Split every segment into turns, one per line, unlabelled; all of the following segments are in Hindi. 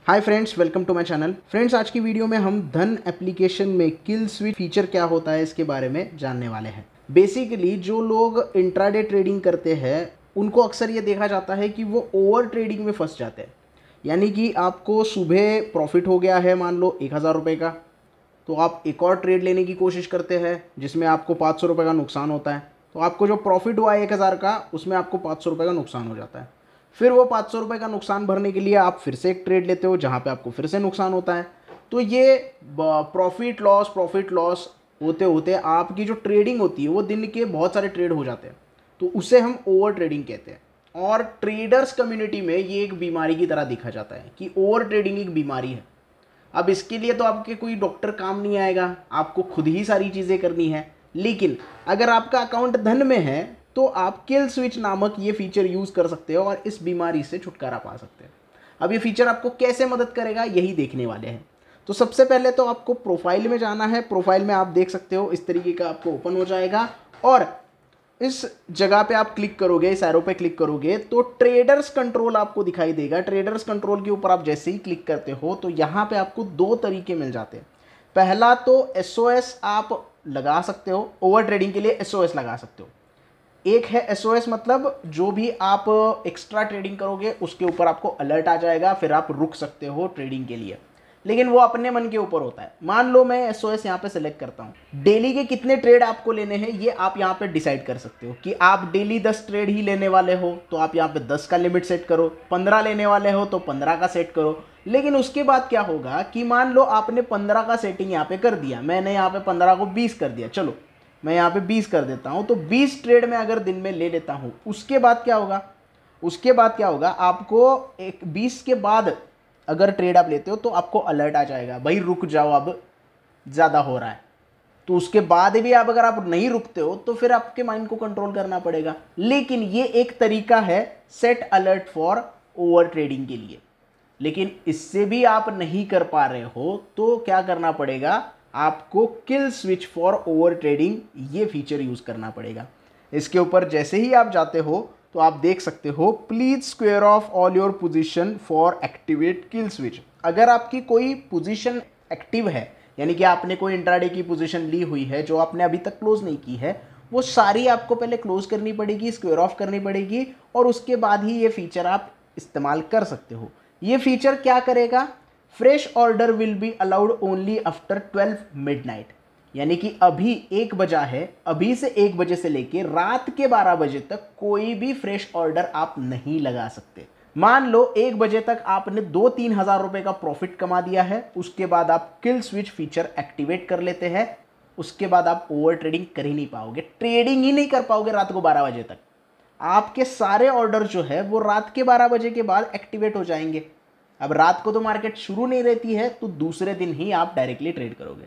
Hi friends, welcome to my channel. Friends, आज की वीडियो में हम धन एप्लीकेशन में किल स्विच फीचर क्या होता है इसके बारे में जानने वाले हैं। बेसिकली जो लोग इंट्राडे ट्रेडिंग करते हैं उनको अक्सर ये देखा जाता है कि वो ओवर ट्रेडिंग में फंस जाते हैं। यानी कि आपको सुबह प्रॉफिट हो गया है मान लो 1000 रुपये का, तो आप एक और ट्रेड लेने की कोशिश करते हैं जिसमें आपको 500 रुपये का नुकसान होता है। तो आपको जो प्रॉफिट हुआ है 1000 का, उसमें आपको 500 रुपये का नुकसान हो जाता है। फिर वो 500 रुपये का नुकसान भरने के लिए आप फिर से एक ट्रेड लेते हो जहाँ पे आपको फिर से नुकसान होता है। तो ये प्रॉफिट लॉस होते होते आपकी जो ट्रेडिंग होती है वो दिन के बहुत सारे ट्रेड हो जाते हैं। तो उसे हम ओवर ट्रेडिंग कहते हैं। और ट्रेडर्स कम्युनिटी में ये एक बीमारी की तरह देखा जाता है कि ओवर ट्रेडिंग एक बीमारी है। अब इसके लिए तो आपके कोई डॉक्टर काम नहीं आएगा, आपको खुद ही सारी चीज़ें करनी है। लेकिन अगर आपका अकाउंट धन में है तो आप किल स्विच नामक ये फीचर यूज़ कर सकते हो और इस बीमारी से छुटकारा पा सकते हैं। अब ये फीचर आपको कैसे मदद करेगा यही देखने वाले हैं। तो सबसे पहले तो आपको प्रोफाइल में जाना है। प्रोफाइल में आप देख सकते हो इस तरीके का आपको ओपन हो जाएगा और इस जगह पे आप क्लिक करोगे, इस एरो पे क्लिक करोगे तो ट्रेडर्स कंट्रोल आपको दिखाई देगा। ट्रेडर्स कंट्रोल के ऊपर आप जैसे ही क्लिक करते हो तो यहाँ पे आपको दो तरीके मिल जाते हैं। पहला तो एसओएस आप लगा सकते हो, ओवर ट्रेडिंग के लिए एसओएस लगा सकते हो। एक है एसओएस मतलब जो भी आप एक्स्ट्रा ट्रेडिंग करोगे उसके ऊपर आपको अलर्ट आ जाएगा, फिर आप रुक सकते हो ट्रेडिंग के लिए। लेकिन वो अपने मन के ऊपर होता है। मान लो मैं एसओएस यहाँ पे सेलेक्ट करता हूँ, डेली के कितने ट्रेड आपको लेने हैं ये आप यहाँ पे डिसाइड कर सकते हो कि आप डेली 10 ट्रेड ही लेने वाले हो तो आप यहाँ पे 10 का लिमिट सेट करो, 15 लेने वाले हो तो 15 का सेट करो। लेकिन उसके बाद क्या होगा कि मान लो आपने 15 का सेटिंग यहाँ पे कर दिया, मैंने यहाँ पे 15 को 20 कर दिया, चलो मैं यहाँ पे 20 कर देता हूँ। तो 20 ट्रेड में अगर दिन में ले लेता हूँ, उसके बाद क्या होगा, आपको एक 20 के बाद अगर ट्रेड आप लेते हो तो आपको अलर्ट आ जाएगा, भाई रुक जाओ अब ज़्यादा हो रहा है। तो उसके बाद भी अगर आप नहीं रुकते हो तो फिर आपके माइंड को कंट्रोल करना पड़ेगा। लेकिन ये एक तरीका है set alert for over trading के लिए। लेकिन इससे भी आप नहीं कर पा रहे हो तो क्या करना पड़ेगा, आपको kill switch for over trading ये फीचर यूज करना पड़ेगा। इसके ऊपर जैसे ही आप जाते हो तो आप देख सकते हो please square of all your position for activate kill switch. अगर आपकी कोई पोजीशन एक्टिव है, यानी कि आपने कोई इंट्राडे की पोजीशन ली हुई है जो आपने अभी तक क्लोज नहीं की है, वो सारी आपको पहले क्लोज करनी पड़ेगी, स्क्वेयर ऑफ करनी पड़ेगी और उसके बाद ही ये फीचर आप इस्तेमाल कर सकते हो। ये फीचर क्या करेगा, fresh order will be allowed only after 12 midnight. यानी कि अभी 1 बजा है, अभी से 1 बजे से लेके रात के 12 बजे तक कोई भी फ्रेश ऑर्डर आप नहीं लगा सकते। मान लो 1 बजे तक आपने 2-3 हज़ार रुपए का प्रॉफिट कमा दिया है, उसके बाद आप किल स्विच फीचर एक्टिवेट कर लेते हैं, उसके बाद आप ओवर ट्रेडिंग कर ही नहीं पाओगे, ट्रेडिंग ही नहीं कर पाओगे रात को 12 बजे तक। आपके सारे ऑर्डर जो है वो रात के 12 बजे के बाद एक्टिवेट हो जाएंगे। अब रात को तो मार्केट शुरू नहीं रहती है तो दूसरे दिन ही आप डायरेक्टली ट्रेड करोगे।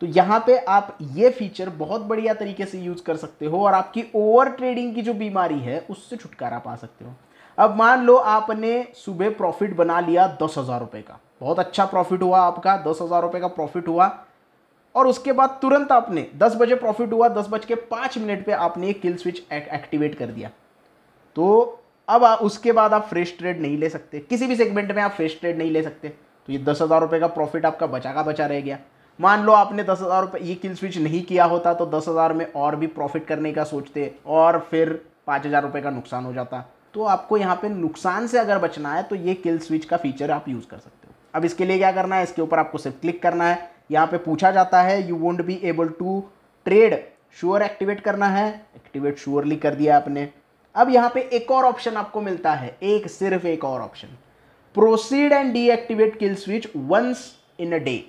तो यहाँ पे आप ये फीचर बहुत बढ़िया तरीके से यूज कर सकते हो और आपकी ओवर ट्रेडिंग की जो बीमारी है उससे छुटकारा पा सकते हो। अब मान लो आपने सुबह प्रॉफिट बना लिया 10,000 रुपये का, बहुत अच्छा प्रॉफिट हुआ आपका, 10,000 रुपये का प्रॉफिट हुआ और उसके बाद तुरंत आपने 10 बजे प्रॉफिट हुआ, 10:05 पे आपने किल स्विच एक्टिवेट कर दिया। तो अब उसके बाद आप फ्रेश ट्रेड नहीं ले सकते, किसी भी सेगमेंट में आप फ्रेश ट्रेड नहीं ले सकते। तो ये 10,000 रुपये का प्रॉफिट आपका बचा का बचा रह गया। मान लो आपने 10,000 रुपये ये किल स्विच नहीं किया होता तो 10,000 में और भी प्रॉफिट करने का सोचते और फिर 5,000 रुपये का नुकसान हो जाता। तो आपको यहाँ पे नुकसान से अगर बचना है तो ये किल स्विच का फीचर आप यूज़ कर सकते हो। अब इसके लिए क्या करना है, इसके ऊपर आपको सिर्फ क्लिक करना है। यहाँ पे पूछा जाता है you won't be able to trade, sure activate करना है, एक्टिवेट श्योरली कर दिया आपने। अब यहाँ पे एक और ऑप्शन आपको मिलता है, सिर्फ एक और option, proceed and deactivate kill switch once in a day.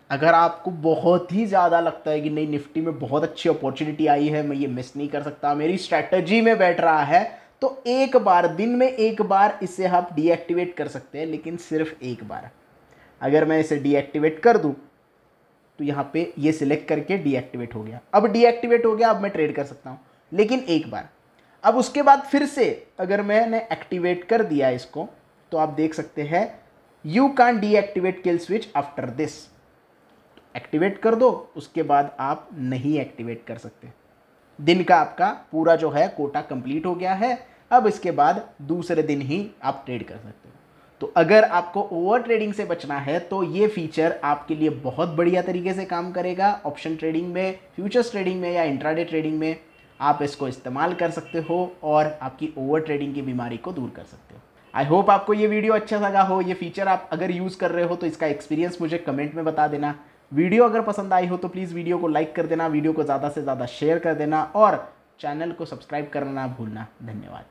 अगर आपको बहुत ही ज़्यादा लगता है कि नहीं निफ्टी में बहुत अच्छी अपॉर्चुनिटी आई है, मैं ये मिस नहीं कर सकता, मेरी स्ट्रैटेजी में बैठ रहा है, तो एक बार, दिन में एक बार इसे आप डीएक्टिवेट कर सकते हैं, लेकिन सिर्फ एक बार। अगर मैं इसे डीएक्टिवेट कर दूँ तो यहाँ पे ये सिलेक्ट करके डीएक्टिवेट हो गया। अब डीएक्टिवेट हो गया, अब मैं ट्रेड कर सकता हूँ, लेकिन एक बार। अब उसके बाद फिर से अगर मैंने एक्टिवेट कर दिया इसको तो आप देख सकते हैं you can deactivate kill switch after this. Activate कर दो, उसके बाद आप नहीं एक्टिवेट कर सकते। दिन का आपका पूरा जो है कोटा कंप्लीट हो गया है। अब इसके बाद दूसरे दिन ही आप ट्रेड कर सकते हो। तो अगर आपको ओवर ट्रेडिंग से बचना है तो ये फीचर आपके लिए बहुत बढ़िया तरीके से काम करेगा। ऑप्शन ट्रेडिंग में, फ्यूचर्स ट्रेडिंग में या इंट्राडे ट्रेडिंग में आप इसको इस्तेमाल कर सकते हो और आपकी ओवर ट्रेडिंग की बीमारी को दूर कर सकते हो। आई होप आपको ये वीडियो अच्छा लगा हो। ये फीचर आप अगर यूज़ कर रहे हो तो इसका एक्सपीरियंस मुझे कमेंट में बता देना। वीडियो अगर पसंद आई हो तो प्लीज़ वीडियो को लाइक कर देना, वीडियो को ज़्यादा से ज़्यादा शेयर कर देना और चैनल को सब्सक्राइब करना ना भूलना। धन्यवाद।